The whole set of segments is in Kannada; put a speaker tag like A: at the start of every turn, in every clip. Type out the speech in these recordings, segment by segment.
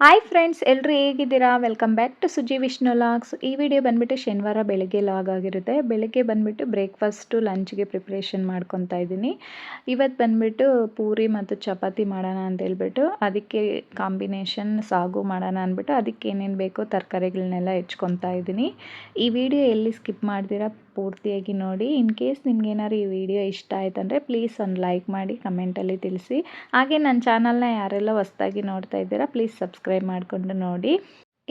A: ಹಾಯ್ ಫ್ರೆಂಡ್ಸ್, ಎಲ್ಲರೂ ಹೇಗಿದ್ದೀರಾ? Welcome back to Suji Vishnu logs. ಈ ವಿಡಿಯೋ ಬಂದುಬಿಟ್ಟು ಶನಿವಾರ ಬೆಳಗ್ಗೆ ಲಾಗ್ ಆಗಿರುತ್ತೆ. ಬೆಳಗ್ಗೆ ಬಂದುಬಿಟ್ಟು ಬ್ರೇಕ್ಫಾಸ್ಟು ಲಂಚ್ಗೆ ಪ್ರಿಪ್ರೇಷನ್ ಮಾಡ್ಕೊತಾ ಇದ್ದೀನಿ. ಇವತ್ತು ಬಂದುಬಿಟ್ಟು ಪೂರಿ ಮತ್ತು ಚಪಾತಿ ಮಾಡೋಣ ಅಂತ ಹೇಳ್ಬಿಟ್ಟು, ಅದಕ್ಕೆ ಕಾಂಬಿನೇಷನ್ ಸಾಗು ಮಾಡೋಣ ಅಂದ್ಬಿಟ್ಟು ಅದಕ್ಕೆ ಏನೇನು ಬೇಕೋ ತರಕಾರಿಗಳನ್ನೆಲ್ಲ ಹೆಚ್ಕೊತಾ ಇದ್ದೀನಿ. ಈ ವಿಡಿಯೋ ಎಲ್ಲಿ ಸ್ಕಿಪ್ ಮಾಡ್ದಿರಾ ಪೂರ್ತಿಯಾಗಿ ನೋಡಿ. ಇನ್ ಕೇಸ್ ನಿಮ್ಗೇನಾದ್ರು ಈ ವಿಡಿಯೋ ಇಷ್ಟ ಆಯ್ತಂದರೆ ಪ್ಲೀಸ್ ಒಂದು ಲೈಕ್ ಮಾಡಿ ಕಮೆಂಟಲ್ಲಿ ತಿಳಿಸಿ. ಹಾಗೆ ನನ್ನ ಚಾನಲ್ನ ಯಾರೆಲ್ಲ ಹೊಸ್ದಾಗಿ ನೋಡ್ತಾ ಇದ್ದೀರಾ ಪ್ಲೀಸ್ ಸಬ್ಸ್ಕ್ರೈಬ್ ಮಾಡಿಕೊಂಡು ನೋಡಿ.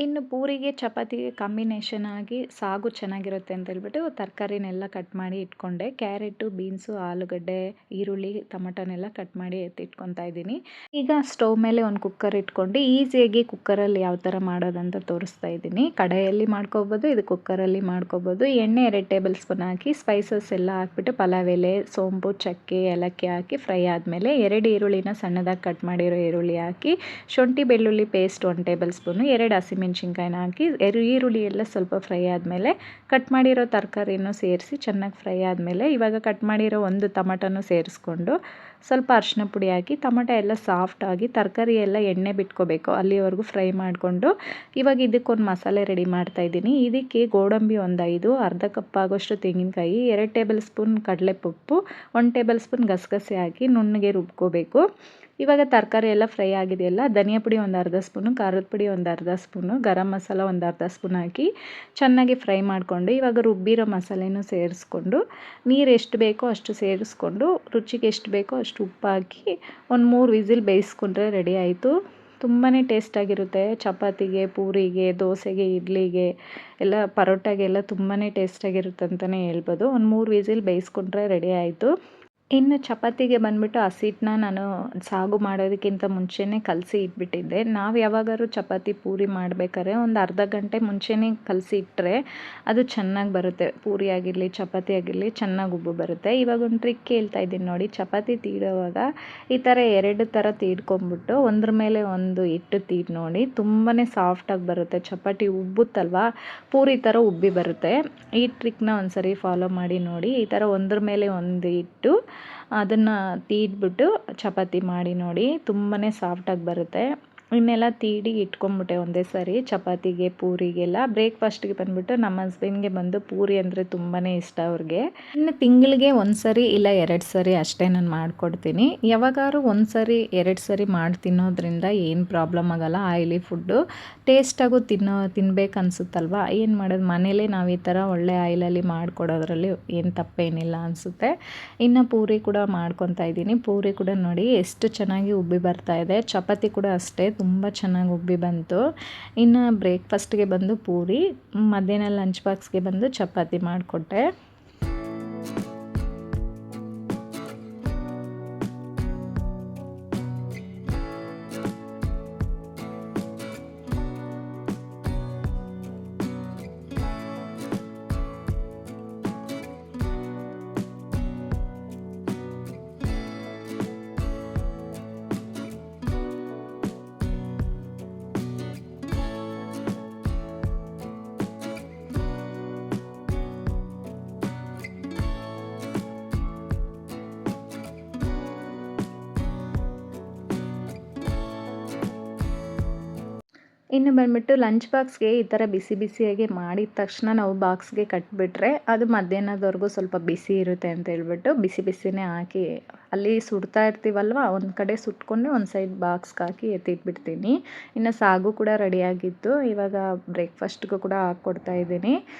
A: ಇನ್ನು ಪೂರಿಗೆ ಚಪಾತಿಗೆ ಕಾಂಬಿನೇಷನ್ ಆಗಿ ಸಾಗು ಚೆನ್ನಾಗಿರುತ್ತೆ ಅಂತ ಹೇಳ್ಬಿಟ್ಟು ತರಕಾರಿನೆಲ್ಲ ಕಟ್ ಮಾಡಿ ಇಟ್ಕೊಂಡೆ. ಕ್ಯಾರೆಟು, ಬೀನ್ಸು, ಆಲೂಗಡ್ಡೆ, ಈರುಳ್ಳಿ, ಟೊಮಟೊನೆಲ್ಲ ಕಟ್ ಮಾಡಿ ಎತ್ತಿಟ್ಕೊತಾ ಇದ್ದೀನಿ. ಈಗ ಸ್ಟವ್ ಮೇಲೆ ಒಂದು ಕುಕ್ಕರ್ ಇಟ್ಕೊಂಡು ಈಸಿಯಾಗಿ ಕುಕ್ಕರಲ್ಲಿ ಯಾವ ಥರ ಮಾಡೋದಂತ ತೋರಿಸ್ತಾ ಇದ್ದೀನಿ. ಕಡಾಯಲ್ಲಿ ಮಾಡ್ಕೋಬೋದು, ಇದು ಕುಕ್ಕರಲ್ಲಿ ಮಾಡ್ಕೋಬೋದು. ಎಣ್ಣೆ 2 ಟೇಬಲ್ ಸ್ಪೂನ್ ಹಾಕಿ ಸ್ಪೈಸಸ್ ಎಲ್ಲ ಹಾಕ್ಬಿಟ್ಟು ಪಲಾವ್ ಎಲೆ, ಸೋಂಪು, ಚಕ್ಕೆ, ಏಲಕ್ಕಿ ಹಾಕಿ ಫ್ರೈ ಆದಮೇಲೆ 2 ಈರುಳ್ಳಿನ ಸಣ್ಣದಾಗಿ ಕಟ್ ಮಾಡಿರೋ ಈರುಳ್ಳಿ ಹಾಕಿ, ಶುಂಠಿ ಬೆಳ್ಳುಳ್ಳಿ ಪೇಸ್ಟ್ 1 ಟೇಬಲ್ ಸ್ಪೂನು, 2 ಹಸಿಮೆಣ್ಸಿನ್ಕಾಯಿನ ಹಾಕಿ ಈರುಳ್ಳಿ ಎಲ್ಲ ಸ್ವಲ್ಪ ಫ್ರೈ ಆದಮೇಲೆ ಕಟ್ ಮಾಡಿರೋ ತರಕಾರಿನೂ ಸೇರಿಸಿ ಚೆನ್ನಾಗಿ ಫ್ರೈ ಆದಮೇಲೆ ಇವಾಗ ಕಟ್ ಮಾಡಿರೋ ಒಂದು ಟೊಮಟೊನೂ ಸೇರಿಸ್ಕೊಂಡು ಸ್ವಲ್ಪ ಅರಿಶಿನ ಪುಡಿ ಹಾಕಿ ಟೊಮಟೊ ಎಲ್ಲ ಸಾಫ್ಟಾಗಿ ತರಕಾರಿ ಎಲ್ಲ ಎಣ್ಣೆ ಬಿಟ್ಕೋಬೇಕು ಅಲ್ಲಿವರೆಗೂ ಫ್ರೈ ಮಾಡಿಕೊಂಡು ಇವಾಗ ಇದಕ್ಕೊಂದು ಮಸಾಲೆ ರೆಡಿ ಮಾಡ್ತಾಯಿದ್ದೀನಿ. ಇದಕ್ಕೆ ಗೋಡಂಬಿ ಒಂದು 5, ಅರ್ಧ ಕಪ್ ಆಗೋಷ್ಟು ತೆಂಗಿನಕಾಯಿ, 2 ಟೇಬಲ್ ಸ್ಪೂನ್ ಕಡಲೆಪಪ್ಪು, 1 ಟೇಬಲ್ ಸ್ಪೂನ್ ಗಸಗಸೆ ಹಾಕಿ ನುಣ್ಣಗೆ ರುಬ್ಕೋಬೇಕು. ಇವಾಗ ತರಕಾರಿ ಎಲ್ಲ ಫ್ರೈ ಆಗಿದೆಯಲ್ಲ, ಧನಿಯಾ ಪುಡಿ ಒಂದು ಅರ್ಧ ಸ್ಪೂನು, ಖಾರದ ಪುಡಿ ಒಂದು ಅರ್ಧ ಸ್ಪೂನು, ಗರಂ ಮಸಾಲ ಒಂದು ಅರ್ಧ ಸ್ಪೂನ್ ಹಾಕಿ ಚೆನ್ನಾಗಿ ಫ್ರೈ ಮಾಡಿಕೊಂಡು ಇವಾಗ ರುಬ್ಬಿರೋ ಮಸಾಲೆನೂ ಸೇರಿಸ್ಕೊಂಡು ನೀರು ಎಷ್ಟು ಬೇಕೋ ಅಷ್ಟು ಸೇರಿಸ್ಕೊಂಡು ರುಚಿಗೆ ಎಷ್ಟು ಬೇಕೋ ಅಷ್ಟು ಉಪ್ಪು ಹಾಕಿ ಒಂದು 3 ವಿಸಿಲ್ ಬೇಯಿಸ್ಕೊಂಡ್ರೆ ರೆಡಿ ಆಯಿತು. ತುಂಬಾ ಟೇಸ್ಟಾಗಿರುತ್ತೆ. ಚಪಾತಿಗೆ, ಪೂರಿಗೆ, ದೋಸೆಗೆ, ಇಡ್ಲಿಗೆ ಎಲ್ಲ ಪರೋಟಾಗೆಲ್ಲ ತುಂಬಾ ಟೇಸ್ಟಾಗಿರುತ್ತೆ ಅಂತಲೇ ಹೇಳ್ಬೋದು. ಒಂದು 3 ವಿಸಿಲ್ ಬೇಯಿಸ್ಕೊಂಡ್ರೆ ರೆಡಿ ಆಯಿತು. ಇನ್ನು ಚಪಾತಿಗೆ ಬಂದುಬಿಟ್ಟು ಹಸಿಟ್ಟನ್ನ ನಾನು ಸಾಗು ಮಾಡೋದಕ್ಕಿಂತ ಮುಂಚೆನೇ ಕಲಸಿ ಇಟ್ಬಿಟ್ಟಿದ್ದೆ. ನಾವು ಯಾವಾಗಾದ್ರೂ ಚಪಾತಿ ಪೂರಿ ಮಾಡಬೇಕಾದ್ರೆ ಒಂದು ಅರ್ಧ ಗಂಟೆ ಮುಂಚೆನೇ ಕಲಸಿ ಇಟ್ಟರೆ ಅದು ಚೆನ್ನಾಗಿ ಬರುತ್ತೆ. ಪೂರಿ ಆಗಿರಲಿ ಚಪಾತಿ ಆಗಿರಲಿ ಚೆನ್ನಾಗಿ ಉಬ್ಬು ಬರುತ್ತೆ. ಇವಾಗ ಒಂದು ಟ್ರಿಕ್ ಹೇಳ್ತಾ ಇದ್ದೀನಿ ನೋಡಿ. ಚಪಾತಿ ತೀಡೋವಾಗ ಈ ಥರ 2 ಥರ ತೀಡ್ಕೊಂಬಿಟ್ಟು ಒಂದ್ರ ಮೇಲೆ ಒಂದು ಇಟ್ಟು ತೀಡಿ ನೋಡಿ, ತುಂಬಾ ಸಾಫ್ಟಾಗಿ ಬರುತ್ತೆ. ಚಪಾತಿ ಉಬ್ಬುತ್ತಲ್ವ, ಪೂರಿ ಥರ ಉಬ್ಬಿ ಬರುತ್ತೆ. ಈ ಟ್ರಿಕ್ನ ಒಂದು ಸರಿ ಫಾಲೋ ಮಾಡಿ ನೋಡಿ. ಈ ಥರ ಒಂದ್ರ ಮೇಲೆ ಒಂದು ಇಟ್ಟು ಅದನ್ನು ತೀಡ್ಬಿಟ್ಟು ಚಪಾತಿ ಮಾಡಿ ನೋಡಿ, ತುಂಬಾ ಸಾಫ್ಟಾಗಿ ಬರುತ್ತೆ. ಇವನ್ನೆಲ್ಲ ತೀಡಿ ಇಟ್ಕೊಂಬಿಟ್ಟೆ ಒಂದೇ ಸಾರಿ ಚಪಾತಿಗೆ, ಪೂರಿಗೆಲ್ಲ. ಬ್ರೇಕ್ಫಾಸ್ಟ್ಗೆ ಬಂದುಬಿಟ್ಟು ನಮ್ಮ ಹಸ್ಬೆಂಡ್ಗೆ ಬಂದು ಪೂರಿ ಅಂದರೆ ತುಂಬಾ ಇಷ್ಟ ಅವ್ರಿಗೆ. ಇನ್ನು ತಿಂಗಳಿಗೆ 1 ಸರಿ ಇಲ್ಲ 2 ಸರಿ ಅಷ್ಟೇ ನಾನು ಮಾಡಿಕೊಡ್ತೀನಿ. ಯಾವಾಗಾದ್ರೂ 1 ಸರಿ 2 ಸರಿ ಮಾಡಿ ತಿನ್ನೋದ್ರಿಂದ ಏನು ಪ್ರಾಬ್ಲಮ್ ಆಗೋಲ್ಲ. ಆಯಿಲಿ ಫುಡ್ಡು ಟೇಸ್ಟಾಗೂ ತಿನ್ಬೇಕು ಅನಿಸುತ್ತಲ್ವ. ಏನು ಮಾಡೋದು, ಮನೇಲೇ ನಾವು ಈ ಥರ ಒಳ್ಳೆ ಆಯಿಲಲ್ಲಿ ಮಾಡಿಕೊಡೋದ್ರಲ್ಲಿ ಏನು ತಪ್ಪೇನಿಲ್ಲ ಅನಿಸುತ್ತೆ. ಇನ್ನು ಪೂರಿ ಕೂಡ ಮಾಡ್ಕೊತಾ ಇದ್ದೀನಿ. ಪೂರಿ ಕೂಡ ನೋಡಿ ಎಷ್ಟು ಚೆನ್ನಾಗಿ ಉಬ್ಬಿ ಬರ್ತಾ ಇದೆ. ಚಪಾತಿ ಕೂಡ ಅಷ್ಟೇ ತುಂಬ ಚೆನ್ನಾಗಿ ಉಬ್ಬಿ ಬಂತು. ಇನ್ನು ಬ್ರೇಕ್ಫಾಸ್ಟ್ಗೆ ಬಂದು ಪೂರಿ, ಮಧ್ಯಾಹ್ನ ಲಂಚ್ ಬಾಕ್ಸ್ಗೆ ಬಂದು ಚಪಾತಿ ಮಾಡಿಕೊಟ್ಟೆ. ಇನ್ನು ಬಂದುಬಿಟ್ಟು ಲಂಚ್ ಬಾಕ್ಸ್ಗೆ ಈ ಥರ ಬಿಸಿ ಬಿಸಿಯಾಗಿ ಮಾಡಿದ ತಕ್ಷಣ ನಾವು ಬಾಕ್ಸ್ಗೆ ಕಟ್ಟಿಬಿಟ್ರೆ ಅದು ಮಧ್ಯಾಹ್ನದವರೆಗೂ ಸ್ವಲ್ಪ ಬಿಸಿ ಇರುತ್ತೆ ಅಂತ ಹೇಳ್ಬಿಟ್ಟು ಬಿಸಿ ಬಿಸಿನೇ ಹಾಕಿ ಅಲ್ಲಿ ಸುಡ್ತಾ ಇರ್ತೀವಲ್ವ, ಒಂದು ಕಡೆ ಸುಟ್ಕೊಂಡು ಒಂದು ಸೈಡ್ ಬಾಕ್ಸ್ಗೆ ಹಾಕಿ ಎತ್ತಿಟ್ಬಿಡ್ತೀನಿ. ಇನ್ನು ಸಾಗು ಕೂಡ ರೆಡಿಯಾಗಿತ್ತು. ಇವಾಗ ಬ್ರೇಕ್ಫಾಸ್ಟ್ಗೂ ಕೂಡ ಹಾಕ್ಕೊಡ್ತಾ ಇದ್ದೀನಿ.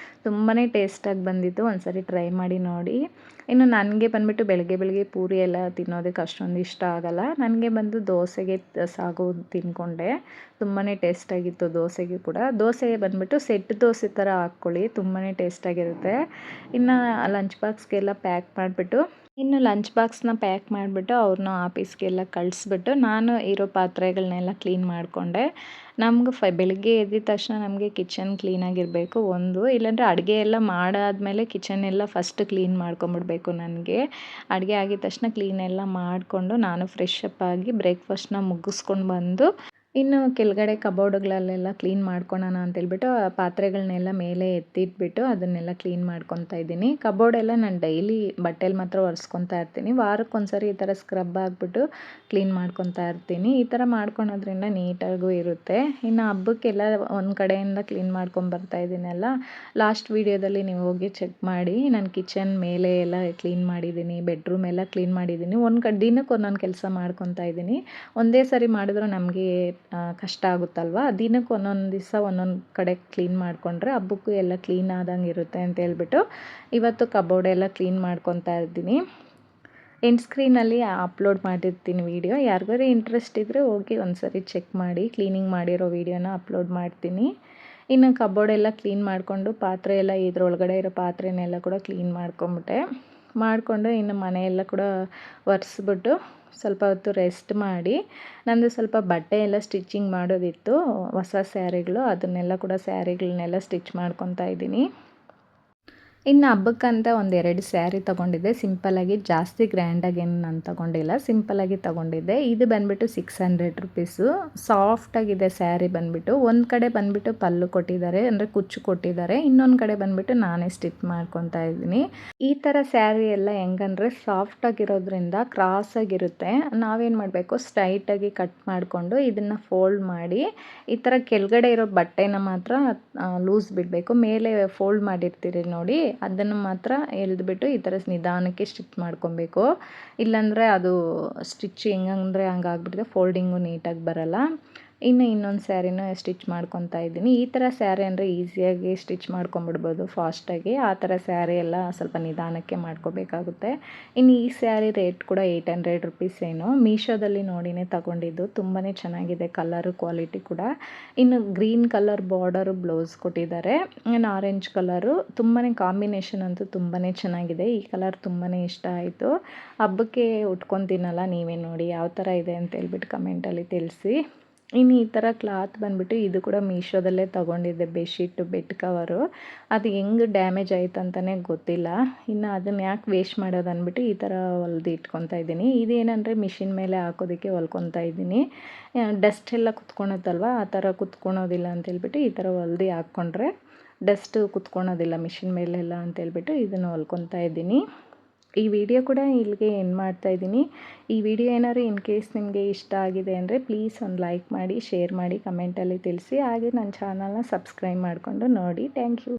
A: ತುಂಬಾ ಟೇಸ್ಟಾಗಿ ಬಂದಿತ್ತು. ಒಂದು ಸರಿ ಟ್ರೈ ಮಾಡಿ ನೋಡಿ. ಇನ್ನು ನನಗೆ ಬಂದುಬಿಟ್ಟು ಬೆಳಗ್ಗೆ ಪೂರಿ ಎಲ್ಲ ತಿನ್ನೋದಕ್ಕೆ ಅಷ್ಟೊಂದು ಇಷ್ಟ ಆಗೋಲ್ಲ. ನನಗೆ ಬಂದು ದೋಸೆಗೆ ಸಾಗು ತಿಂದ್ಕೊಂಡೆ. ತುಂಬಾ ಟೇಸ್ಟಾಗಿತ್ತು ದೋಸೆಗೆ ಕೂಡ. ದೋಸೆಗೆ ಬಂದುಬಿಟ್ಟು ಸೆಟ್ ದೋಸೆ ಥರ ಹಾಕ್ಕೊಳ್ಳಿ, ತುಂಬಾ ಟೇಸ್ಟಾಗಿರುತ್ತೆ. ಇನ್ನು ಲಂಚ್ ಬಾಕ್ಸ್ಗೆಲ್ಲ ಪ್ಯಾಕ್ ಮಾಡಿಬಿಟ್ಟು ಲಂಚ್ ಬಾಕ್ಸ್ನ ಪ್ಯಾಕ್ ಮಾಡಿಬಿಟ್ಟು ಅವ್ರನ್ನ ಆಫೀಸ್ಗೆಲ್ಲ ಕಳಿಸ್ಬಿಟ್ಟು ನಾನು ಇರೋ ಪಾತ್ರೆಗಳನ್ನೆಲ್ಲ ಕ್ಲೀನ್ ಮಾಡಿಕೊಂಡೆ. ನಮ್ಗೆ ಬೆಳಗ್ಗೆ ಎದ್ದಿದ ತಕ್ಷಣ ನಮಗೆ ಕಿಚನ್ ಕ್ಲೀನಾಗಿರಬೇಕು ಒಂದು, ಇಲ್ಲಾಂದರೆ ಅಡುಗೆ ಎಲ್ಲ ಮಾಡಾದಮೇಲೆ ಕಿಚನ್ ಎಲ್ಲ ಫಸ್ಟ್ ಕ್ಲೀನ್ ಮಾಡ್ಕೊಂಬಿಡ್ಬೇಕು. ನನಗೆ ಅಡುಗೆ ಆಗಿದ ತಕ್ಷಣ ಕ್ಲೀನೆಲ್ಲ ಮಾಡಿಕೊಂಡು ನಾನು ಫ್ರೆಶ್ ಅಪ್ ಆಗಿ ಬ್ರೇಕ್ಫಾಸ್ಟ್ನ ಮುಗಿಸ್ಕೊಂಡು ಬಂದು ಇನ್ನು ಕೆಳಗಡೆ ಕಬೋರ್ಡ್ಗಳಲ್ಲೆಲ್ಲ ಕ್ಲೀನ್ ಮಾಡ್ಕೊಳೋಣ ಅಂತೇಳ್ಬಿಟ್ಟು ಆ ಪಾತ್ರೆಗಳನ್ನೆಲ್ಲ ಮೇಲೆ ಎತ್ತಿಟ್ಬಿಟ್ಟು ಅದನ್ನೆಲ್ಲ ಕ್ಲೀನ್ ಮಾಡ್ಕೊತಾ ಇದ್ದೀನಿ. ಕಬೋರ್ಡೆಲ್ಲ ನಾನು ಡೈಲಿ ಬಟ್ಟೆಲಿ ಮಾತ್ರ ಒರೆಸ್ಕೊತಾ ಇರ್ತೀನಿ. ವಾರಕ್ಕೊಂದ್ಸರಿ ಈ ಥರ ಸ್ಕ್ರಬ್ ಆಗಿಬಿಟ್ಟು ಕ್ಲೀನ್ ಮಾಡ್ಕೊತಾ ಇರ್ತೀನಿ. ಈ ಥರ ಮಾಡ್ಕೊಳೋದ್ರಿಂದ ನೀಟಾಗೂ ಇರುತ್ತೆ. ಇನ್ನು ಹಬ್ಬಕ್ಕೆಲ್ಲ ಒಂದು ಕಡೆಯಿಂದ ಕ್ಲೀನ್ ಮಾಡ್ಕೊಂಬರ್ತಾ ಇದ್ದೀನಲ್ಲ, ಲಾಸ್ಟ್ ವೀಡಿಯೋದಲ್ಲಿ ನೀವು ಹೋಗಿ ಚೆಕ್ ಮಾಡಿ. ನಾನು ಕಿಚನ್ ಮೇಲೆ ಎಲ್ಲ ಕ್ಲೀನ್ ಮಾಡಿದ್ದೀನಿ, ಬೆಡ್ರೂಮ್ ಎಲ್ಲ ಕ್ಲೀನ್ ಮಾಡಿದ್ದೀನಿ. ದಿನಕ್ಕೆ ಒಂದೊಂದು ಕೆಲಸ ಮಾಡ್ಕೊತಾ ಇದ್ದೀನಿ. ಒಂದೇ ಸರಿ ಮಾಡಿದ್ರೆ ನಮಗೆ ಕಷ್ಟ ಆಗುತ್ತಲ್ವ, ದಿನಕ್ಕೆ ಒಂದೊಂದು ದಿವಸ ಒಂದೊಂದು ಕಡೆ ಕ್ಲೀನ್ ಮಾಡಿಕೊಂಡ್ರೆ ಹಬ್ಬಕ್ಕೂ ಎಲ್ಲ ಕ್ಲೀನ್ ಆದಂಗೆ ಇರುತ್ತೆ ಅಂತ ಹೇಳ್ಬಿಟ್ಟು ಇವತ್ತು ಕಬೋರ್ಡ್ ಎಲ್ಲ ಕ್ಲೀನ್ ಮಾಡ್ಕೊತಾ ಇದ್ದೀನಿ. ಎಂಡ್ ಸ್ಕ್ರೀನಲ್ಲಿ ಅಪ್ಲೋಡ್ ಮಾಡಿರ್ತೀನಿ ವೀಡಿಯೋ. ಯಾರಿಗಾರು ಇಂಟ್ರೆಸ್ಟ್ ಇದ್ದರೆ ಹೋಗಿ ಒಂದ್ಸರಿ ಚೆಕ್ ಮಾಡಿ. ಕ್ಲೀನಿಂಗ್ ಮಾಡಿರೋ ವೀಡಿಯೋನ ಅಪ್ಲೋಡ್ ಮಾಡ್ತೀನಿ. ಇನ್ನು ಕಬೋರ್ಡ್ ಎಲ್ಲ ಕ್ಲೀನ್ ಮಾಡಿಕೊಂಡು ಪಾತ್ರೆ ಎಲ್ಲ ಇದ್ರೊಳಗಡೆ ಇರೋ ಪಾತ್ರೆನೆಲ್ಲ ಕೂಡ ಕ್ಲೀನ್ ಮಾಡ್ಕೊಂಬಿಟ್ಟೆ. ಮಾಡಿಕೊಂಡು ಇನ್ನು ಮನೆಯೆಲ್ಲ ಕೂಡ ಒರೆಸ್ಬಿಟ್ಟು ಸ್ವಲ್ಪ ಹೊತ್ತು ರೆಸ್ಟ್ ಮಾಡಿ, ನಂದು ಸ್ವಲ್ಪ ಬಟ್ಟೆ ಎಲ್ಲ ಸ್ಟಿಚಿಂಗ್ ಮಾಡೋದಿತ್ತು, ಹೊಸ ಸ್ಯಾರಿಗಳು, ಅದನ್ನೆಲ್ಲ ಕೂಡ ಸ್ಯಾರಿಗಳನ್ನೆಲ್ಲ ಸ್ಟಿಚ್ ಮಾಡ್ಕೊತಾ ಇದ್ದೀನಿ. ಇನ್ನು ಹಬ್ಬಕ್ಕಂತ ಒಂದೆರಡು ಸ್ಯಾರಿ ತೊಗೊಂಡಿದ್ದೆ ಸಿಂಪಲ್ಲಾಗಿ, ಜಾಸ್ತಿ ಗ್ರ್ಯಾಂಡಾಗಿ ಏನು ನಾನು ತೊಗೊಂಡಿಲ್ಲ, ಸಿಂಪಲ್ಲಾಗಿ ತೊಗೊಂಡಿದ್ದೆ. ಇದು ಬಂದುಬಿಟ್ಟು 600 ರುಪೀಸು. ಸಾಫ್ಟಾಗಿದೆ ಸ್ಯಾರಿ ಬಂದುಬಿಟ್ಟು. ಒಂದು ಕಡೆ ಬಂದುಬಿಟ್ಟು ಪಲ್ಲು ಕೊಟ್ಟಿದ್ದಾರೆ, ಅಂದರೆ ಕುಚ್ಚು ಕೊಟ್ಟಿದ್ದಾರೆ, ಇನ್ನೊಂದು ಕಡೆ ಬಂದುಬಿಟ್ಟು ನಾನೇ ಸ್ಟಿಚ್ ಮಾಡ್ಕೊತಾ ಇದ್ದೀನಿ. ಈ ಥರ ಸ್ಯಾರಿ ಎಲ್ಲ ಹೆಂಗಂದರೆ ಸಾಫ್ಟಾಗಿರೋದ್ರಿಂದ ಕ್ರಾಸಾಗಿರುತ್ತೆ. ನಾವೇನು ಮಾಡಬೇಕು, ಸ್ಟ್ರೈಟಾಗಿ ಕಟ್ ಮಾಡಿಕೊಂಡು ಇದನ್ನು ಫೋಲ್ಡ್ ಮಾಡಿ ಈ ಥರ ಕೆಳಗಡೆ ಇರೋ ಬಟ್ಟೆನ ಮಾತ್ರ ಲೂಸ್ ಬಿಡಬೇಕು. ಮೇಲೆ ಫೋಲ್ಡ್ ಮಾಡಿರ್ತೀರಿ ನೋಡಿ, ಅದನ್ನು ಮಾತ್ರ ಎಳೆದ್ಬಿಟ್ಟು ಈ ಥರ ನಿಧಾನಕ್ಕೆ ಸ್ಟಿಚ್ ಮಾಡ್ಕೊಬೇಕು. ಇಲ್ಲಾಂದರೆ ಅದು ಸ್ಟಿಚ್ ಹೆಂಗಂದರೆ ಹಂಗಾಗ್ಬಿಟ್ಟಿದೆ, ಫೋಲ್ಡಿಂಗು ನೀಟಾಗಿ ಬರಲ್ಲ. ಇನ್ನೊಂದು ಸ್ಯಾರಿನೂ ಸ್ಟಿಚ್ ಮಾಡ್ಕೊತಾ ಇದ್ದೀನಿ. ಈ ಥರ ಸ್ಯಾರಿ ಅಂದರೆ ಈಸಿಯಾಗಿ ಸ್ಟಿಚ್ ಮಾಡ್ಕೊಂಬಿಡ್ಬೋದು ಫಾಸ್ಟಾಗಿ. ಆ ಥರ ಸ್ಯಾರಿ ಎಲ್ಲ ಸ್ವಲ್ಪ ನಿಧಾನಕ್ಕೆ ಮಾಡ್ಕೋಬೇಕಾಗುತ್ತೆ. ಇನ್ನು ಈ ಸ್ಯಾರಿ ರೇಟ್ ಕೂಡ 800 ರುಪೀಸ್ ಏನೋ. ಮೀಶೋದಲ್ಲಿ ನೋಡಿನೇ ತಗೊಂಡಿದ್ದು. ತುಂಬಾ ಚೆನ್ನಾಗಿದೆ ಕಲರು, ಕ್ವಾಲಿಟಿ ಕೂಡ. ಇನ್ನು ಗ್ರೀನ್ ಕಲರ್ ಬಾರ್ಡರು ಬ್ಲೌಸ್ ಕೊಟ್ಟಿದ್ದಾರೆ, ಇನ್ನು ಆರೆಂಜ್ ಕಲರು. ತುಂಬಾ ಕಾಂಬಿನೇಷನ್ ಅಂತೂ ತುಂಬಾ ಚೆನ್ನಾಗಿದೆ. ಈ ಕಲರ್ ತುಂಬಾ ಇಷ್ಟ ಆಯಿತು. ಹಬ್ಬಕ್ಕೆ ಉಟ್ಕೊತೀನಲ್ಲ, ನೀವೇ ನೋಡಿ ಯಾವ ಥರ ಇದೆ ಅಂತ ಹೇಳ್ಬಿಟ್ಟು ಕಮೆಂಟಲ್ಲಿ ತಿಳಿಸಿ. ಇನ್ನು ಈ ಥರ ಕ್ಲಾತ್ ಬಂದುಬಿಟ್ಟು ಇದು ಕೂಡ ಮೀಶೋದಲ್ಲೇ ತೊಗೊಂಡಿದ್ದೆ, ಬೆಡ್ಶೀಟು, ಬೆಡ್ ಕವರು. ಅದು ಹೆಂಗೆ ಡ್ಯಾಮೇಜ್ ಆಯ್ತು ಅಂತಲೇ ಗೊತ್ತಿಲ್ಲ. ಇನ್ನು ಅದನ್ನು ಯಾಕೆ ವೇಸ್ಟ್ ಮಾಡೋದು ಅಂದ್ಬಿಟ್ಟು ಈ ಥರ ಹೊಲ್ದು ಇಟ್ಕೊತಾ ಇದ್ದೀನಿ. ಇದೇನಂದರೆ ಮಿಷಿನ್ ಮೇಲೆ ಹಾಕೋದಕ್ಕೆ ಹೊಲ್ಕೊತಾ ಇದ್ದೀನಿ. ಡಸ್ಟ್ ಎಲ್ಲ ಕುತ್ಕೊಳತ್ತಲ್ವ, ಆ ಥರ ಕುತ್ಕೊಳೋದಿಲ್ಲ ಅಂತೇಳ್ಬಿಟ್ಟು ಈ ಥರ ಹೊಲ್ದು ಹಾಕ್ಕೊಂಡ್ರೆ ಡಸ್ಟು ಕುತ್ಕೊಳೋದಿಲ್ಲ ಮಿಷಿನ್ ಮೇಲೆಲ್ಲ ಅಂತೇಳ್ಬಿಟ್ಟು ಇದನ್ನು ಹೊಲ್ಕೊತಾ ಇದ್ದೀನಿ. ಈ ವಿಡಿಯೋ ಕೂಡ ಇಲ್ಲಿಗೆ ಎಂಡ್ ಮಾಡ್ತಾ ಇದ್ದೀನಿ. ಈ ವಿಡಿಯೋ ಏನಾದ್ರು ಇನ್ ಕೇಸ್ ನಿಮಗೆ ಇಷ್ಟ ಆಗಿದೆ ಅಂದರೆ ಪ್ಲೀಸ್ ಒಂದು ಲೈಕ್ ಮಾಡಿ, ಶೇರ್ ಮಾಡಿ, ಕಮೆಂಟಲ್ಲಿ ತಿಳಿಸಿ. ಹಾಗೆ ನನ್ನ ಚಾನಲ್ನ ಸಬ್ಸ್ಕ್ರೈಬ್ ಮಾಡಿಕೊಂಡು ನೋಡಿ. Thank you.